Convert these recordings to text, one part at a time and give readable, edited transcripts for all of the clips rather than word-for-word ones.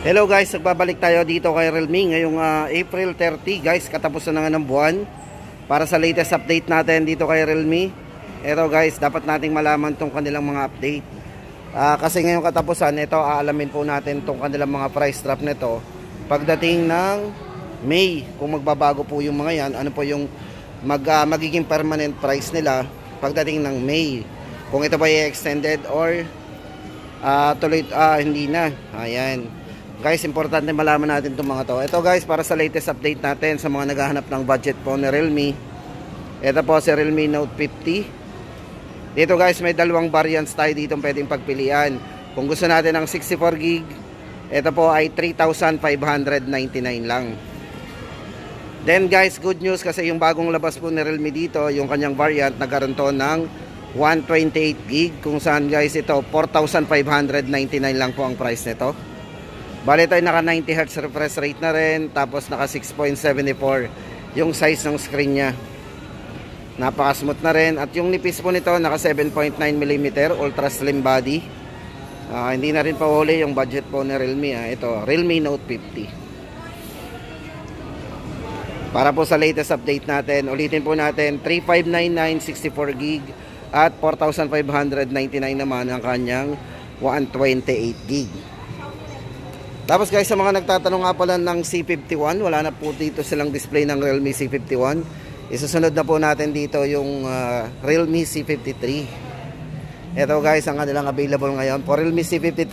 Hello guys, nagbabalik tayo dito kay Realme ngayong April 30 guys, katapusan na nga ng buwan. Para sa latest update natin dito kay Realme. Ito guys, dapat nating malaman tong kanilang mga update. Kasi ngayong katapusan, ito aalamin po natin tong kanilang mga price drop nito. Pagdating ng May, kung magbabago po yung mga yan, ano po yung magiging permanent price nila pagdating ng May. Kung ito ba i-extended or tuloy, hindi na. Ayan. Guys, importante malaman natin itong mga to. Ito guys, para sa latest update natin sa mga naghahanap ng budget po ni Realme. Ito po si Realme Note 50. Dito guys, may dalawang variants tayo dito pwedeng pagpilian. Kung gusto natin ng 64GB, ito po ay 3,599 lang. Then guys, good news kasi yung bagong labas po ni Realme dito, yung kanyang variant, nagkaroon to ng 128GB. Kung saan guys, ito 4,599 lang po ang price nito. Bali tayo naka 90Hz refresh rate na rin. Tapos naka 6.74 yung size ng screen nya. Napaka smooth na rin. At yung nipis po nito naka 7.9mm ultra slim body. Hindi na rin pahuli yung budget po ni Realme. Ito Realme Note 50. Para po sa latest update natin, ulitin po natin, 3,599 64GB at 4,599 naman ang kanyang 128GB. Tapos guys, sa mga nagtatanong nga pala ng C51, wala na po dito silang display ng Realme C51. Isusunod na po natin dito yung Realme C53. Ito guys, ang kanilang available ngayon for Realme C53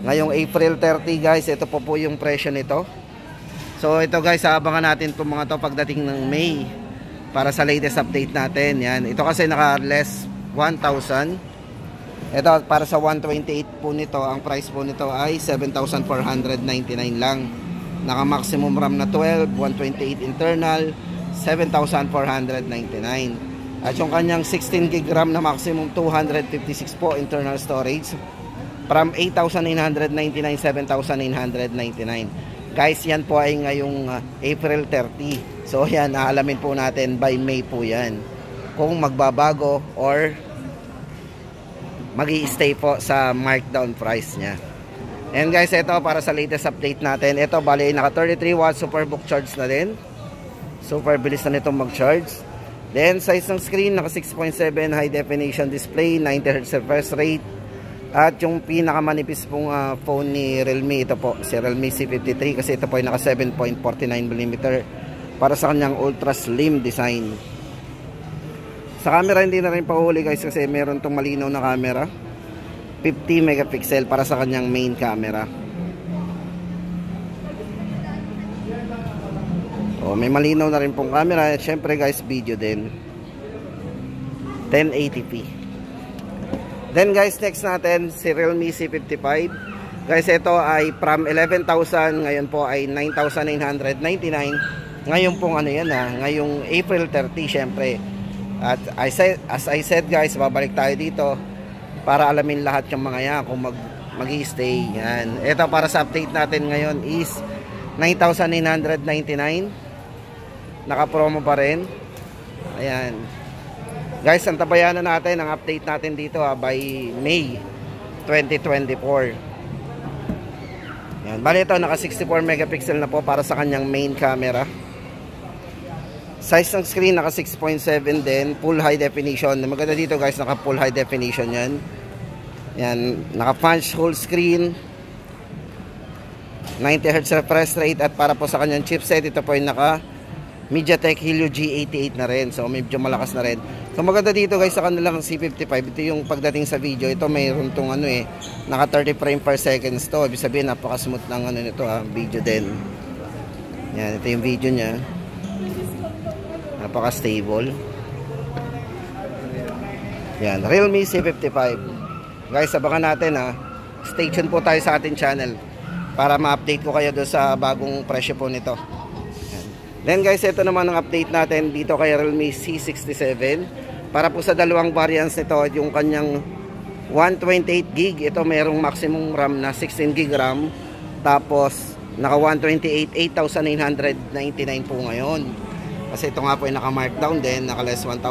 ngayong April 30 guys. Ito po yung presyo nito. So ito guys, abangan natin po mga to pagdating ng May para sa latest update natin. Yan. Ito kasi naka less 1,000. Ito para sa 128 po nito, ang price po nito ay 7,499 lang. Naka maximum RAM na 12, 128 internal, 7,499. At yung kanyang 16GB RAM na maximum 256 po internal storage, from 8,999, 7,999. Guys, yan po ay ngayong April 30. So yan, aalamin po natin by May po yan kung magbabago or magi-stay po sa markdown price nya. And guys, ito para sa latest update natin. Ito bali naka 33 watts superbook charge na din. Super bilis na nitong mag-charge. Then size ng screen naka 6.7 high definition display, 90Hz refresh rate. At yung pinakamanipis pong phone ni Realme, ito po si Realme C53 kasi ito po ay naka 7.49mm para sa kanyang ultra slim design. Sa camera hindi na rin pahuli guys kasi meron tong malinaw na camera, 50 megapixel para sa kanyang main camera. May malinaw na rin pong camera. At syempre guys, video din 1080p. Then guys, next natin si Realme C55. Guys, ito ay from 11,000 ngayon po ay 9,999. Ngayon pong ano yan ngayong April 30 syempre. At as I said guys, babalik tayo dito para alamin lahat yung mga yan kung mag-i-stay. Yan. Ito para sa update natin ngayon is 9,999. Naka-promo pa rin. Ayan. Guys, antabayan na natin ang update natin dito by May 2024. Yan. Bali ito naka 64 megapixel na po para sa kanyang main camera. Size ng screen naka 6.7 din, full high definition. Maganda dito guys, naka full high definition yan. Yan, naka punch hole screen, 90Hz refresh rate. At para po sa kanyang chipset, ito po yung naka MediaTek Helio G88 na rin. So medyo malakas na rin. So maganda dito guys sa kanilang C55. Ito yung pagdating sa video, ito mayroon tong naka 30 frame per second to. Ibig sabihin napaka smooth ng nito video din. Yan, ito yung video nya. Napaka stable. Yan, Realme C55. Guys, abangan natin Stay tuned po tayo sa ating channel para ma-update ko kayo doon sa bagong presyo po nito. Yan. Then guys, ito naman ang update natin dito kay Realme C67. Para po sa dalawang variants nito, yung kanyang 128GB, ito mayroong maximum RAM na 16GB RAM. Tapos naka 128, 8,999 po ngayon. Kasi ito nga po ay naka-markdown din, naka less 1,000.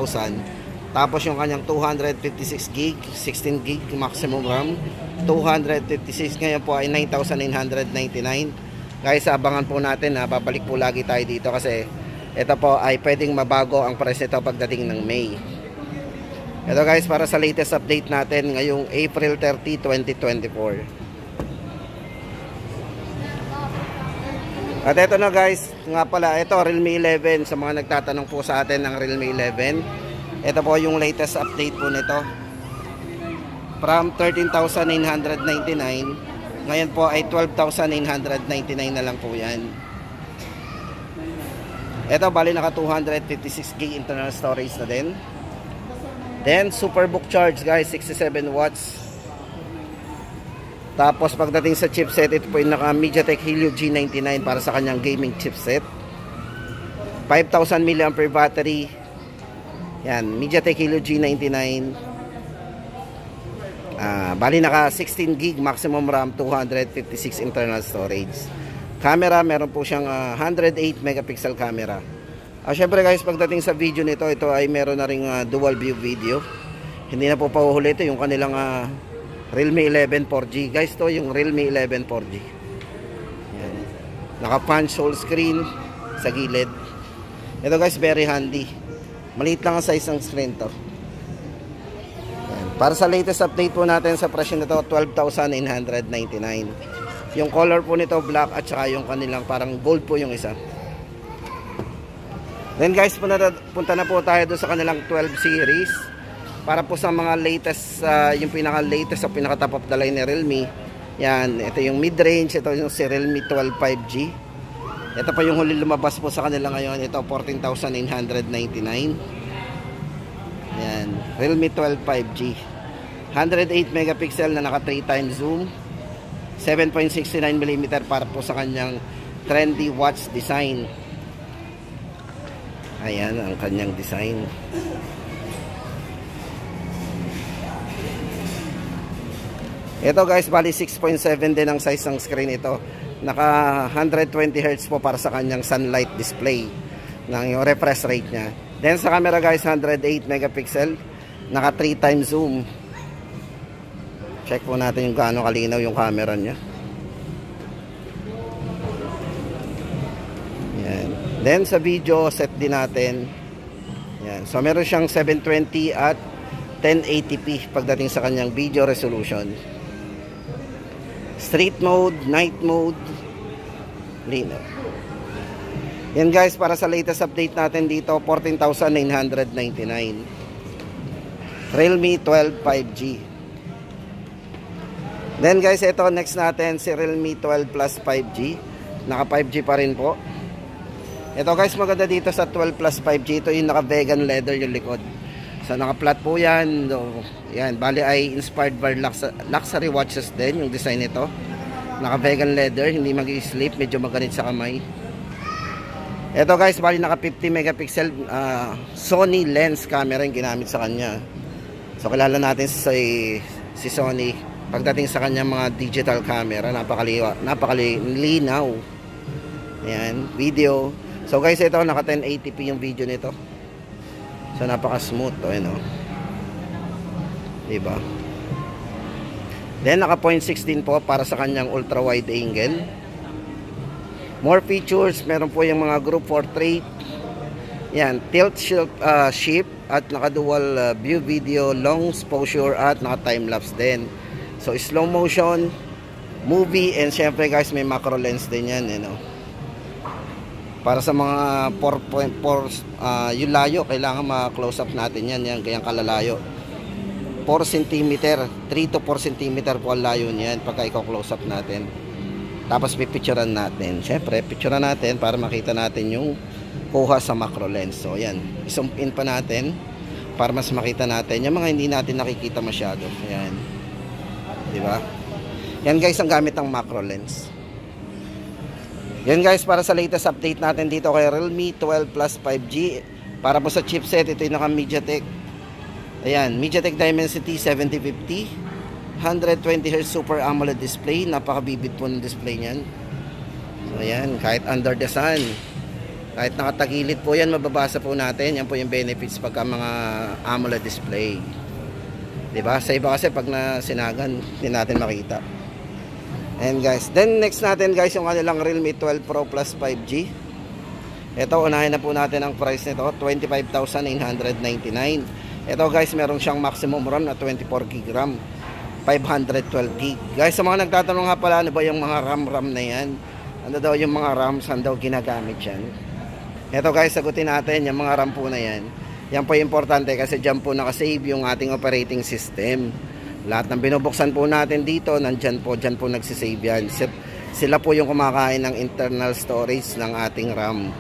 Tapos yung kanyang 256 gig, 16 gig maximum RAM, 256 ngayon po ay 9,999. Guys, abangan po natin, babalik po lagi tayo dito kasi ito po ay pwedeng mabago ang price nito pagdating ng May. Ito guys, para sa latest update natin ngayong April 30, 2024. At ito na guys, nga pala, ito Realme 11. Sa mga nagtatanong po sa atin ng Realme 11, ito po yung latest update po nito. From 13,999, ngayon po ay 12,999 na lang po yan. Ito bali naka 256 gig internal storage na din. Then Superbook charge guys, 67 watts. Tapos pagdating sa chipset, ito po yung naka MediaTek Helio G99 para sa kanyang gaming chipset. 5,000 mAh battery. Yan, MediaTek Helio G99. Bali naka 16 gig maximum RAM, 256 internal storage. Camera, meron po siyang 108 megapixel camera. Syempre guys, pagdating sa video nito, ito ay meron na ring dual view video. Hindi na po pauhuli ito yung kanilang Realme 11 4G. Guys, to yung Realme 11 4G. Yan. Naka punch hole screen sa gilid. Ito guys, very handy. Maliit lang ang size ng screen to. Yan. Para sa latest update po natin sa presyo nito, 12,999. Yung color po nito black at saka yung kanilang parang gold po yung isa. Then guys, punta na po tayo doon sa kanilang 12 series. Para po sa mga latest, yung pinaka-latest o pinaka-top of the line ni Realme. Yan, ito yung mid-range, ito yung si Realme 12 5G. Ito pa yung huli lumabas po sa kanila ngayon, ito 14,999. Yan, Realme 12 5G. 108 megapixel na naka 3 times zoom. 7.69mm para po sa kanyang trendy watch design. Ayan ang kanyang design. Ito guys, bali 6.7 din ang size ng screen ito. Naka 120 Hz po para sa kanyang sunlight display ng yung refresh rate niya. Then sa camera guys, 108 megapixel, naka 3 times zoom. Check po natin yung gaano kalinaw yung camera niya. Yan. Then sa video set din natin. Yan. So meron siyang 720 at 1080p pagdating sa kanyang video resolution. Street mode, night mode, linaw. Yan guys, para sa latest update natin dito, 14,999. Realme 12 5G. Then guys, ito next natin si Realme 12 Plus 5G. Naka 5G pa rin po. Ito guys, maganda dito sa 12 Plus 5G. Ito yung naka vegan leather yung likod. So naka flat po yan. Yan, bali ay inspired by luxury watches din yung design nito. Naka vegan leather, hindi mag-i-slip, medyo maganit sa kamay. Ito guys, bali naka 50 megapixel Sony lens camera yung ginamit sa kanya. So kilala natin si Sony pagdating sa kanya mga digital camera, napakalinaw. Ayan, video. So guys, ito naka 1080p yung video nito. So napaka-smooth to, ano. Diba? Then naka 0.16 po para sa kanyang ultra wide angle. More features, meron po yung mga group portrait. Yan, tilt shift at naka dual view video, long exposure at naka time lapse din. So slow motion, movie, and syempre guys may macro lens din yan, you know. Para sa mga 4.4 yung layo, kailangan ma-close up natin yan, ganyang kalalayo. 4 cm, 3 to 4 cm po ang layo niyan pagka i-close up natin. Tapos pipicturean natin. Syempre, picturean natin para makita natin yung kuha sa macro lens. So yan, i-zoom in pa natin para mas makita natin yung mga hindi natin nakikita masyado. Yan. Diba? Yan guys ang gamit ng macro lens. Yan guys, para sa latest update natin dito kay Realme 12 Plus 5G. Para po sa chipset, ito yung naka MediaTek. Ayan, MediaTek Dimensity 7050. 120Hz Super AMOLED display. Napaka-vivid po ng display niyan. So ayan, kahit under the sun, Kahit nakatagilid po yan, mababasa po natin. Yan po yung benefits pagka mga AMOLED display. Diba? Sa iba kasi pag nasinagan, hindi natin makita. And guys, then next natin guys yung kanilang Realme 12 Pro Plus 5G. Ito, unahin na po natin ang price nito, 25,999. Ito guys, meron siyang maximum RAM na 24GB RAM, 512GB. Guys, sa mga nagtatanong nga pala, ano ba yung mga RAM na yan? Ano daw yung mga RAM, saan daw ginagamit yan? Ito guys, sagutin natin yung mga RAM po na yan. Yan po yung importante kasi dyan po nakasave yung ating operating system. Lahat ng binubuksan po natin dito, nandyan po, dyan po nagsisave yan. Sila po yung kumakain ng internal storage ng ating RAM.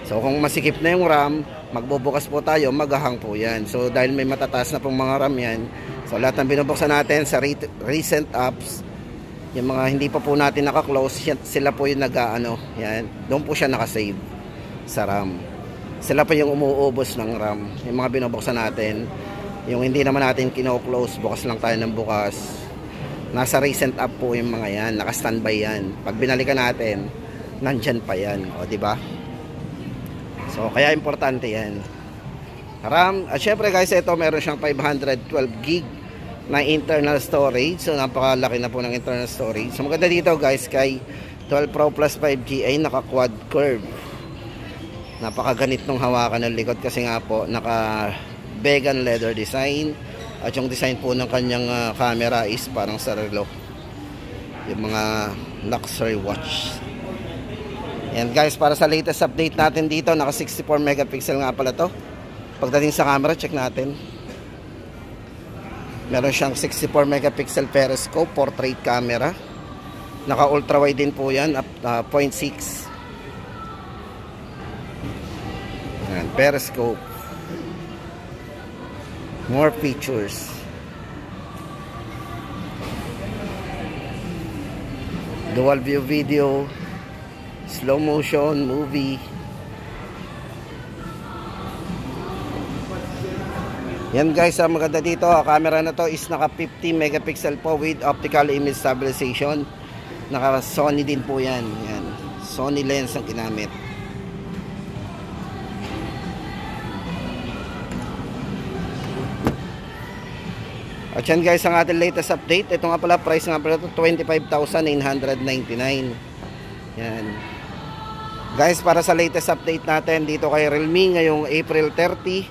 So kung masikip na yung RAM, magbubukas po tayo, maghahang po yan. So dahil may matataas na pong mga RAM yan, so lahat ng binubuksan natin sa recent apps, yung mga hindi pa po natin naka-close, sila po yung nag-ano, yan. Doon po siya nakasave sa RAM. Sila pa yung umuubos ng RAM. Yung mga binubuksan natin, yung hindi naman natin kino-close, bukas lang tayo ng bukas. Nasa recent app po yung mga yan, naka-standby yan. Pag binalikan natin, nandyan pa yan, o di ba? So kaya importante yan. RAM, at syempre guys, ito meron siyang 512GB na internal storage. So napakalaki na po ng internal storage. So maganda dito guys, kay 12 Pro Plus 5G ay naka quad curve. Napakaganit nung hawakan ng likod kasi nga po naka vegan leather design, at yung design po ng kanyang camera is parang sa relo, yung mga luxury watch. Yan guys, para sa latest update natin dito, naka 64 megapixel nga pala to. Pagdating sa camera, check natin. Meron siyang 64 megapixel periscope portrait camera. Naka ultra wide din po yan, 0.6. Yan, periscope. More features. Dual view video, slow motion, movie. Yan guys, ang maganda dito, ang camera na to is naka 50 megapixel po with optical image stabilization. Naka Sony din po yan. Yan. Sony lens ang ginamit. At yan guys, ang ating latest update. Ito nga pala, price nga pala ito, 25,999. Yan. Guys, para sa latest update natin dito kay Realme ngayong April 30.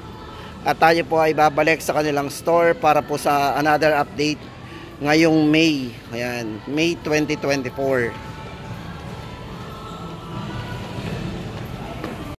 At tayo po ay babalik sa kanilang store para po sa another update ngayong May. Ayan, May 2024.